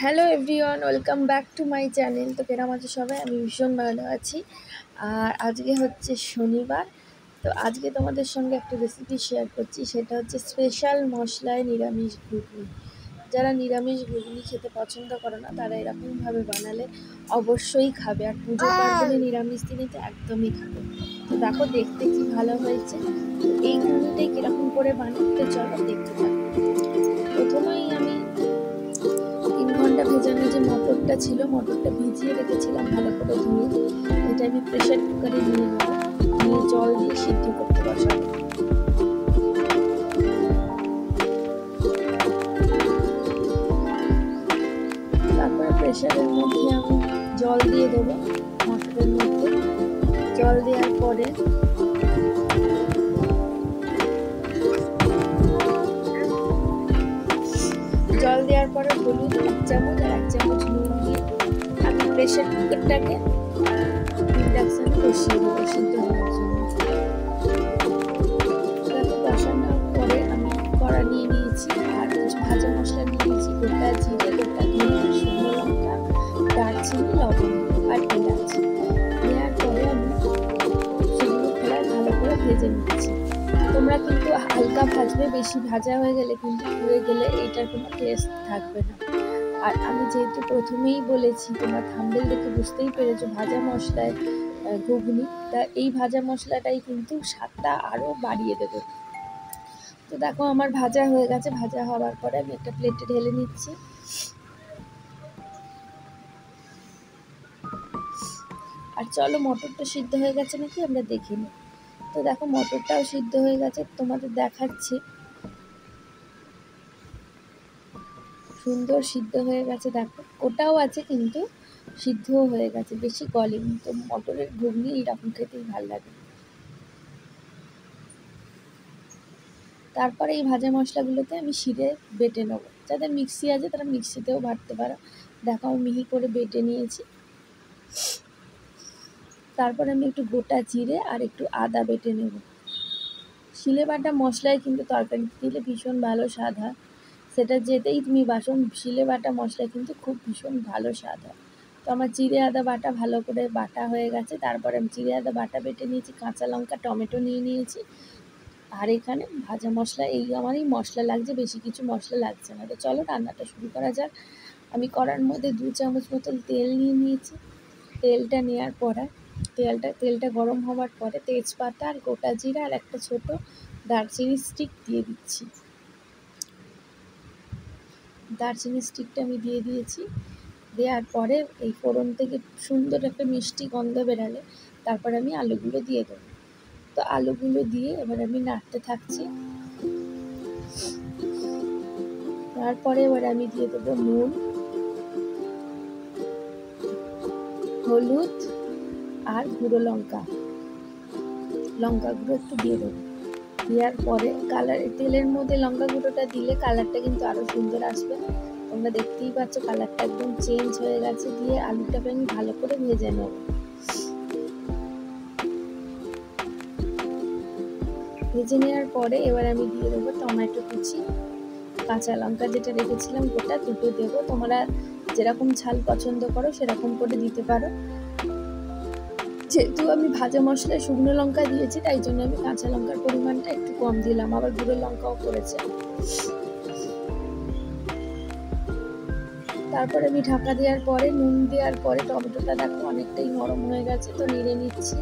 Hello everyone, welcome back to my channel. তো কেরাম আছে সবাই? আমি ভীষণ ভালো আছি। আর আজকে হচ্ছে শনিবার। তো আজকে তোমাদের সঙ্গে একটা রেসিপি শেয়ার করছি, সেটা হচ্ছে স্পেশাল মশলায় নিরামিষ ঘুগনি। যারা নিরামিষ ঘুগনি খেতে পছন্দ করে না, তারা এরকমভাবে বানালে অবশ্যই খাবে। আর পুজো পার্বণে নিরামিষ দিনে তো একদমই খাবে। তো দেখো দেখতে কি ভালো হয়েছে। তো এই ঘুগনিটাই কীরকম করে বানাতে চলো দেখতে থাকো। প্রথমেই আমি 3 ঘন্টা ভেজানো যে মটরটা ছিল, মটরটা ভিজিয়ে রেখেছিলাম ভালো করে ধুয়ে। এটা আমি প্রেশার কুকারে নিয়ে নেবো, নিয়ে জল দিয়ে সিদ্ধ করতে বসাবো। তারপরে প্রেশারের মধ্যে আমি জল দিয়ে দেবো। মটরের মধ্যে জল দেওয়ার পরে হলুদ 1 চামচ আর 1 চামচ নুন দিয়ে আমি প্রেশার কুকারটাকে ইন্ডাকশানে বসিয়ে দেবো সিদ্ধ হওয়ার জন্য। তাকে বসানোর পরে আমি কড়া নিয়ে নিয়েছি আর কিছু ভাজা মশলা নিয়ে নিয়েছি, গোটা জিরে, গোটা ধনে, শুকনো লঙ্কা, দারচিনি, লবঙ্গ আর এলাচ। নেওয়ার পরে আমি সেগুলো খোলায় ভালো করে ভেজে নিচ্ছি। তোমরা কিন্তু হালকা ভাজবে, বেশি ভাজা হয়ে গেলে কিন্তু পুড়ে গেলে এইটার কোনো টেস্ট থাকবে না। আর আমি যেহেতু প্রথমেই বলেছি, তোমরা থাম্বনেল দেখে বুঝতেই পেরেছো ভাজা মশলায় ঘুগনি, তা এই ভাজা মশলাটাই কিন্তু স্বাদটা আরও বাড়িয়ে দেবে। তো দেখো আমার ভাজা হয়ে গেছে। ভাজা হওয়ার পরে আমি একটা প্লেটে ঢেলে নিচ্ছি। আর চলো মটরটা সিদ্ধ হয়ে গেছে নাকি আমরা দেখে নিই। তো দেখো মটরটাও সিদ্ধ হয়ে গেছে, তোমাদের দেখাচ্ছি। সুন্দর সিদ্ধ হয়ে গেছে, দেখো ওটাও আছে কিন্তু সিদ্ধও হয়ে গেছে, বেশি গলেনি। তো মটরের ঘুগনি এইরকম খেতেই ভালো লাগে। তারপরে এই ভাজা মশলাগুলোকে আমি শিরে বেটে নেবো। যাদের মিক্সি আছে তারা মিক্সিতেও বাটতে পারো। দেখো আমি মিহি করে বেটে নিয়েছি। তারপরে আমি একটু গোটা জিরে আর একটু আদা বেটে নেব। শিলে বাটা মশলায় কিন্তু তরকারিতে দিলে ভীষণ ভালো স্বাদ হয়। সেটা যেতেই তুমি বাসন, শিলে বাটা মশলায় কিন্তু খুব ভীষণ ভালো স্বাদ হয়। তো আমার জিরে আদা বাটা ভালো করে বাটা হয়ে গেছে। তারপরে আমি জিরে আদা বাটা বেটে নিয়েছি, কাঁচা লঙ্কা, টমেটো নিয়ে নিয়েছি। আর এখানে ভাজা মশলা আমারই মশলা লাগছে, বেশি কিছু মশলা লাগছে না। তো চলো রান্নাটা শুরু করা যাক। আমি কড়ার মধ্যে 2 চামচ মতন তেল নিয়ে নিয়েছি। তেলটা নেওয়ার পরে তেলটা গরম হওয়ার পরে তেজপাতা আর গোটা জিরা আর একটা ছোট দারচিনি স্টিক দিয়ে দিচ্ছি। দারচিনি স্টিকটা আমি দিয়ে দিয়েছি। দেওয়ার পরে এই ফোড়ন থেকে সুন্দর একটা মিষ্টি গন্ধ বেরালে তারপরে আমি আলুগুলো দিয়ে দেবো। তো আলুগুলো দিয়ে এবার আমি নাড়তে থাকছি। তারপরে এবার আমি দিয়ে দেবো নুন, হলুদ আর গুঁড়ো লঙ্কা গুঁড়ো একটু দিয়ে দেবো। দেওয়ার পরে তেলের মধ্যে লঙ্কা গুঁড়োটা দিলে কালারটা কিন্তু আরও সুন্দর আসবে। তোমরা দেখতেই পাচ্ছ কালারটা একদম চেঞ্জ হয়ে গেছে। দিয়ে আলুটাকে আমি ভালো করে ভেজে নেব। ভেজে নেওয়ার পরে এবার আমি দিয়ে দেবো টমেটো কুচি, কাঁচা লঙ্কা যেটা রেখেছিলাম গোটা 2টো দেবো। তোমরা যেরকম ঝাল পছন্দ করো সেরকম করে দিতে পারো। যেহেতু আমি ভাজা মশলায় শুকনো লঙ্কা দিয়েছি, তাই জন্য আমি কাঁচা লঙ্কার পরিমাণটা একটু কম দিলাম, আবার গুঁড়ো লঙ্কাও পড়েছে। তারপরে আমি ঢাকা দেওয়ার পরে নুন দেওয়ার পরে টমেটোটা দেখো অনেকটাই নরম হয়ে গেছে। তো নেড়ে নিচ্ছি।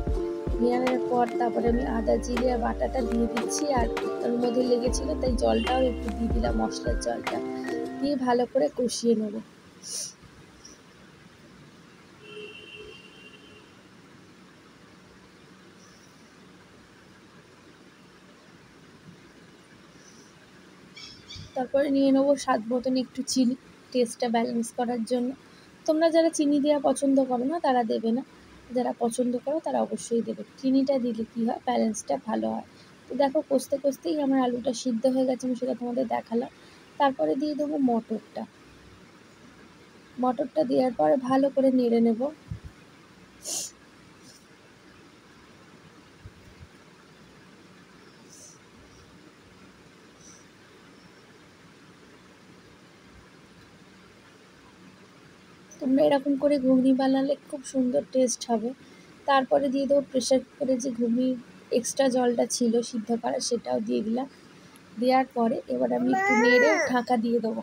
নেওয়ার পর তারপরে আমি আদা জিরে বাটাটা দিয়ে দিচ্ছি। আর ওর মধ্যে লেগেছিলো তাই জলটাও একটু দিয়ে দিলাম, মশলার জলটা দিয়ে ভালো করে কষিয়ে নেব। তারপরে নিয়ে নেবো স্বাদ মতন একটু চিনি, টেস্টটা ব্যালেন্স করার জন্য। তোমরা যারা চিনি দেওয়া পছন্দ করো না তারা দেবে না, যারা পছন্দ করো তারা অবশ্যই দেবে। চিনিটা দিলে কী হয়, ব্যালেন্সটা ভালো হয়। তো দেখো কষতে কষতেই আমার আলুটা সিদ্ধ হয়ে গেছে, আমি সেটা তোমাদের দেখালাম। তারপরে দিয়ে দেবো মটরটা দেওয়ার পরে ভালো করে নেড়ে নেব। তোমরা এরকম করে ঘুগনি বানালে খুব সুন্দর টেস্ট হবে। তারপরে দিয়ে দেবো প্রেশার কুকারে যে ঘুগনির এক্সট্রা জলটা ছিল সিদ্ধ করা, সেটাও দিয়ে দিলাম। দেওয়ার পরে এবার আমি একটু নেড়ে ঢাকা দিয়ে দেবো।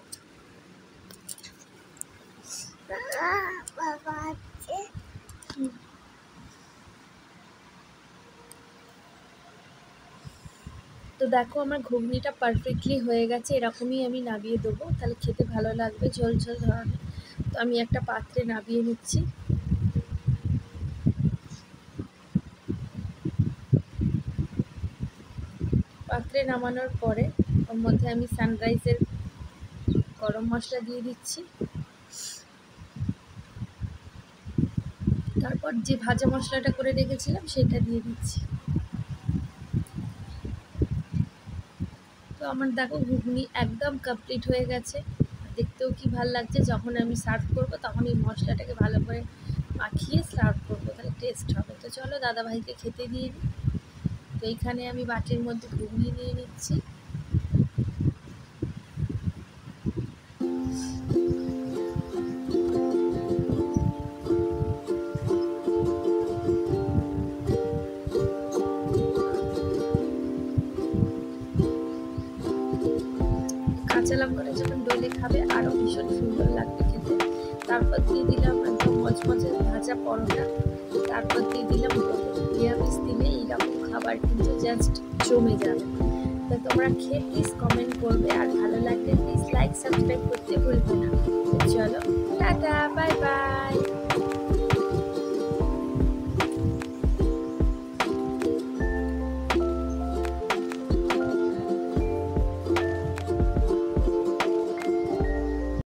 তো দেখো আমার ঘুগনিটা পারফেক্টলি হয়ে গেছে, এরকমই আমি নামিয়ে দেবো, তাহলে খেতে ভালো লাগবে ঝোল ঝোল ধরনের। তো আমি একটা পাত্রে নামিয়ে নিচ্ছি। পাত্রে নামানোর পরে ওর মধ্যে আমি সানরাইজের গরম মশলা দিয়ে দিচ্ছি। তারপর যে ভাজা মশলাটা করে রেখেছিলাম সেটা দিয়ে দিচ্ছি। তো আমার দেখো ঘুগনি একদম কমপ্লিট হয়ে গেছে, দেখতেও কি ভালো লাগছে। যখন আমি সার্ভ করবো তখন এই মশলাটাকে ভালো করে মাখিয়ে সার্ভ করবো, তাহলে টেস্ট হবে। তো চলো দাদাভাইকে খেতে দিয়ে নিই। তো এইখানে আমি বাটির মধ্যে ঘুগনি নিয়ে নিচ্ছি। কাঁচা লঙ্কাটা যখন ডলে খাবে আরও ভীষণ সুন্দর লাগবে খেতে। তারপর দিয়ে দিলাম একদম মচমচে ভাজা পরোটা। তারপর দিয়ে দিলাম নিরামিষ দিনে এইরকম খাবার কিন্তু জাস্ট জমে যাবে। তো তোমরা খেয়ে প্লিজ কমেন্ট করবে, আর ভালো লাগলে প্লিজ লাইক সাবস্ক্রাইব করতে ভুলবে না। তো চলো টাটা, বাই বাই।